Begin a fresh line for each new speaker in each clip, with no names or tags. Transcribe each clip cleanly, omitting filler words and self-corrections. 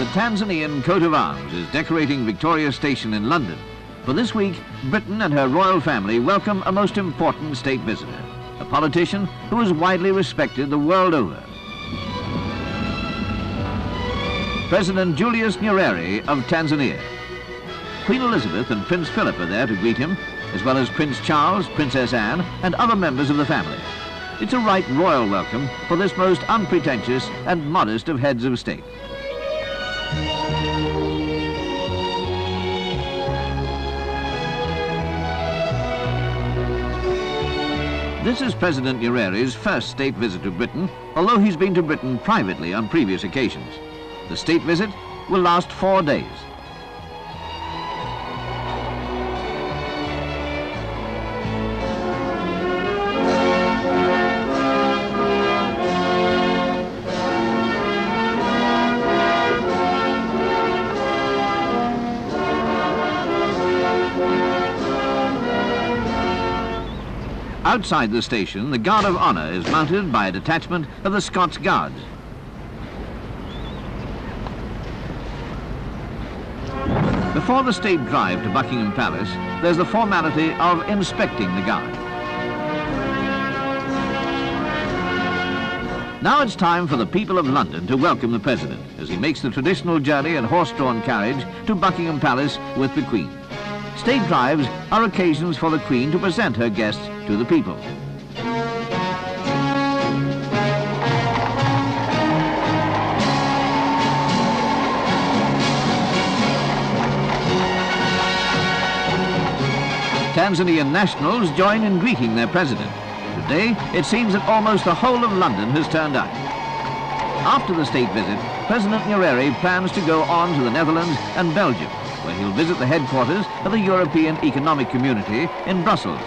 The Tanzanian coat of arms is decorating Victoria Station in London. For this week, Britain and her royal family welcome a most important state visitor, a politician who is widely respected the world over. President Julius Nyerere of Tanzania. Queen Elizabeth and Prince Philip are there to greet him, as well as Prince Charles, Princess Anne, and other members of the family. It's a right royal welcome for this most unpretentious and modest of heads of state. This is President Nyerere's first state visit to Britain, although he's been to Britain privately on previous occasions. The state visit will last 4 days. Outside the station, the Guard of Honour is mounted by a detachment of the Scots Guards. Before the state drive to Buckingham Palace, there's the formality of inspecting the guard. Now it's time for the people of London to welcome the President as he makes the traditional journey in horse-drawn carriage to Buckingham Palace with the Queen. State drives are occasions for the Queen to present her guests to the people. Tanzanian nationals join in greeting their president. Today, it seems that almost the whole of London has turned out. After the state visit, President Nyerere plans to go on to the Netherlands and Belgium, where he'll visit the headquarters of the European Economic Community in Brussels.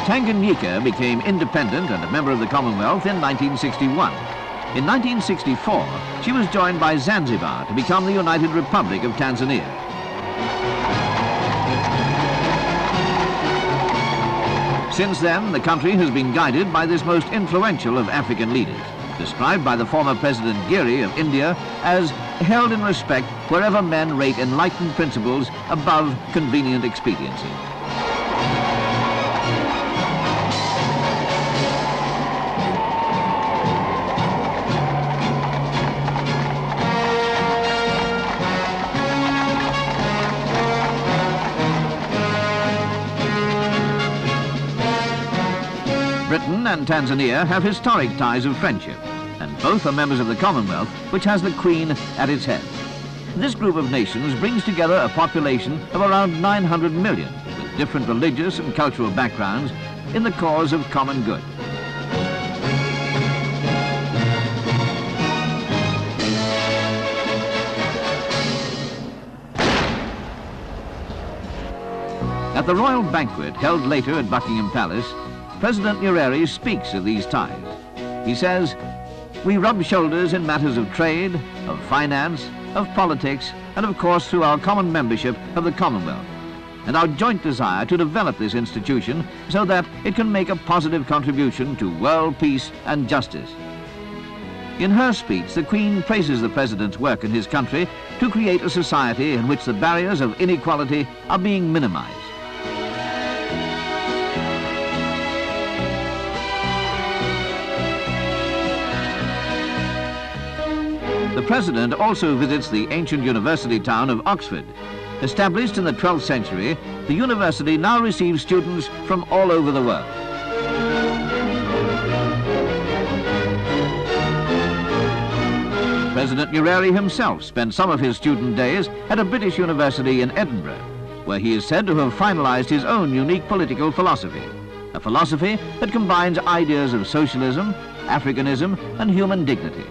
Tanganyika became independent and a member of the Commonwealth in 1961. In 1964, she was joined by Zanzibar to become the United Republic of Tanzania. Since then, the country has been guided by this most influential of African leaders, described by the former President Giri of India as held in respect wherever men rate enlightened principles above convenient expediency. Britain and Tanzania have historic ties of friendship, and both are members of the Commonwealth, which has the Queen at its head. This group of nations brings together a population of around 900 million, with different religious and cultural backgrounds, in the cause of common good. At the royal banquet held later at Buckingham Palace, President Nyerere speaks of these ties. He says, "We rub shoulders in matters of trade, of finance, of politics, and of course through our common membership of the Commonwealth, and our joint desire to develop this institution so that it can make a positive contribution to world peace and justice." In her speech, the Queen praises the President's work in his country to create a society in which the barriers of inequality are being minimized. The President also visits the ancient university town of Oxford. Established in the 12th century, the university now receives students from all over the world. President Urari himself spent some of his student days at a British university in Edinburgh, where he is said to have finalized his own unique political philosophy, a philosophy that combines ideas of socialism, Africanism, and human dignity.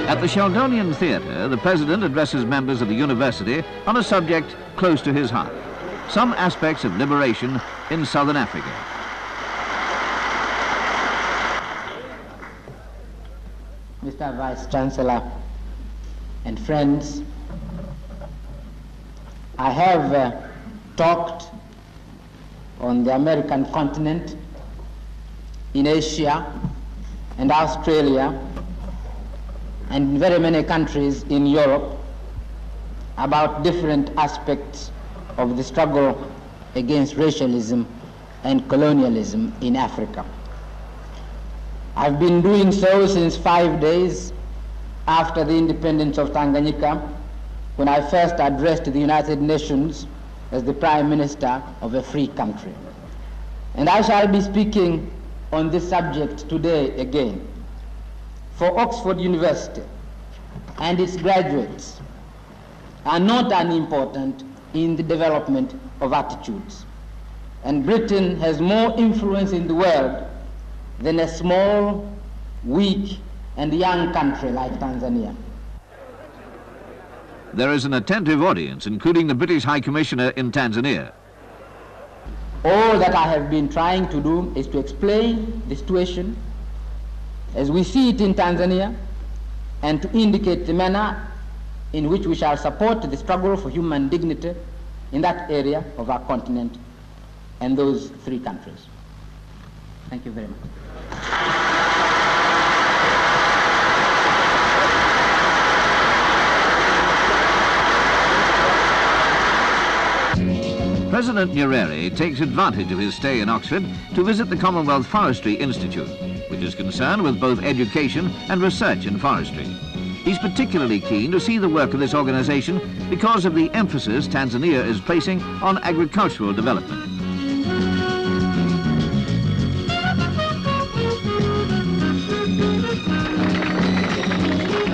At the Sheldonian Theatre, the President addresses members of the university on a subject close to his heart, some aspects of liberation in southern Africa.
Mr. Vice Chancellor and friends, I have talked on the American continent, in Asia and Australia, and in very many countries in Europe about different aspects of the struggle against racialism and colonialism in Africa. I've been doing so since 5 days after the independence of Tanganyika, when I first addressed the United Nations as the Prime Minister of a free country. And I shall be speaking on this subject today again. For Oxford University and its graduates are not unimportant in the development of attitudes. And Britain has more influence in the world than a small, weak, and young country like Tanzania.
There is an attentive audience, including the British High Commissioner in Tanzania.
All that I have been trying to do is to explain the situation as we see it in Tanzania and to indicate the manner in which we shall support the struggle for human dignity in that area of our continent and those three countries. Thank you very much.
President Nyerere takes advantage of his stay in Oxford to visit the Commonwealth Forestry Institute, which is concerned with both education and research in forestry. He's particularly keen to see the work of this organization because of the emphasis Tanzania is placing on agricultural development.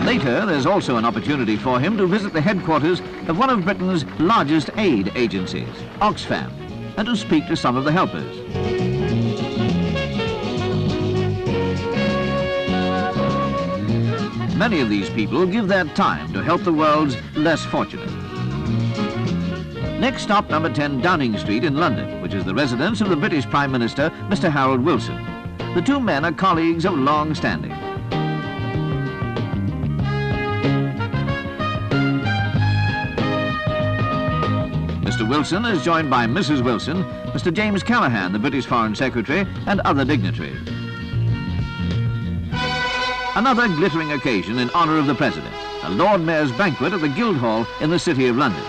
Later, there's also an opportunity for him to visit the headquarters of one of Britain's largest aid agencies, Oxfam, and to speak to some of the helpers. Many of these people give their time to help the world's less fortunate. Next stop, number 10 Downing Street in London, which is the residence of the British Prime Minister, Mr. Harold Wilson. The two men are colleagues of long standing. Mr. Wilson is joined by Mrs. Wilson, Mr. James Callaghan, the British Foreign Secretary, and other dignitaries. Another glittering occasion in honour of the President, a Lord Mayor's banquet at the Guildhall in the City of London.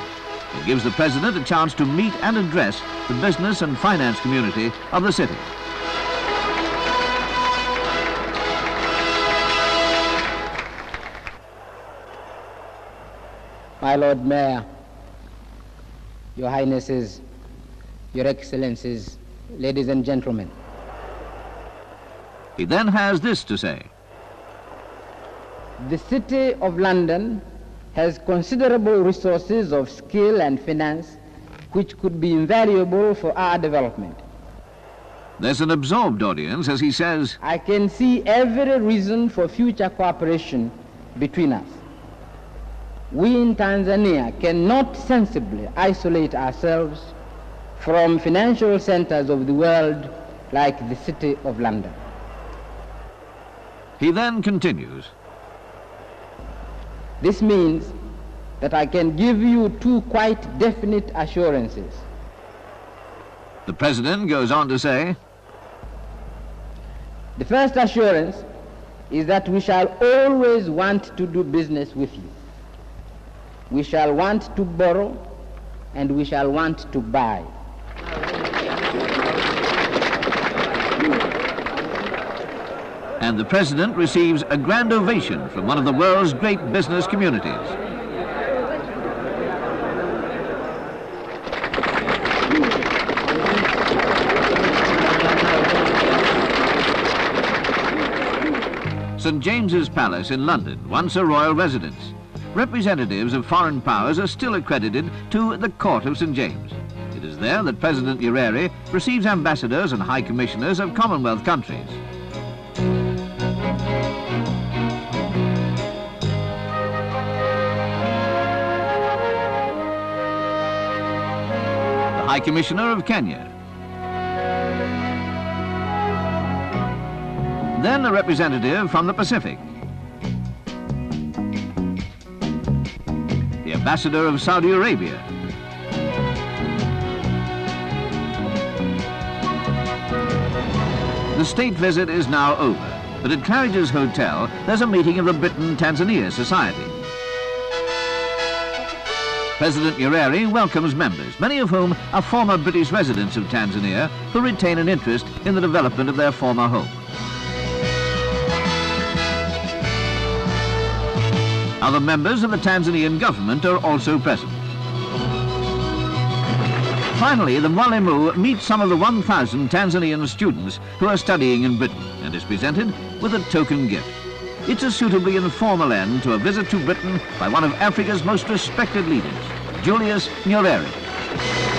It gives the President a chance to meet and address the business and finance community of the city.
My Lord Mayor, Your Highnesses, Your Excellencies, ladies and gentlemen.
He then has this to say.
The City of London has considerable resources of skill and finance which could be invaluable for our development.
There's an absorbed audience as he says,
I can see every reason for future cooperation between us. We in Tanzania cannot sensibly isolate ourselves from financial centers of the world like the City of London.
He then continues.
This means that I can give you two quite definite assurances.
The President goes on to say,
the first assurance is that we shall always want to do business with you. We shall want to borrow and we shall want to buy.
And the President receives a grand ovation from one of the world's great business communities. St. James's Palace in London, once a royal residence. Representatives of foreign powers are still accredited to the Court of St. James. It is there that President Nyerere receives ambassadors and high commissioners of Commonwealth countries. The High Commissioner of Kenya. Then a representative from the Pacific. ambassador of Saudi Arabia. The state visit is now over, but at Claridge's Hotel, there's a meeting of the Britain-Tanzania Society. President Nyerere welcomes members, many of whom are former British residents of Tanzania who retain an interest in the development of their former home. Other members of the Tanzanian government are also present. Finally, the Mwalimu meets some of the 1,000 Tanzanian students who are studying in Britain and is presented with a token gift. It's a suitably informal end to a visit to Britain by one of Africa's most respected leaders, Julius Nyerere.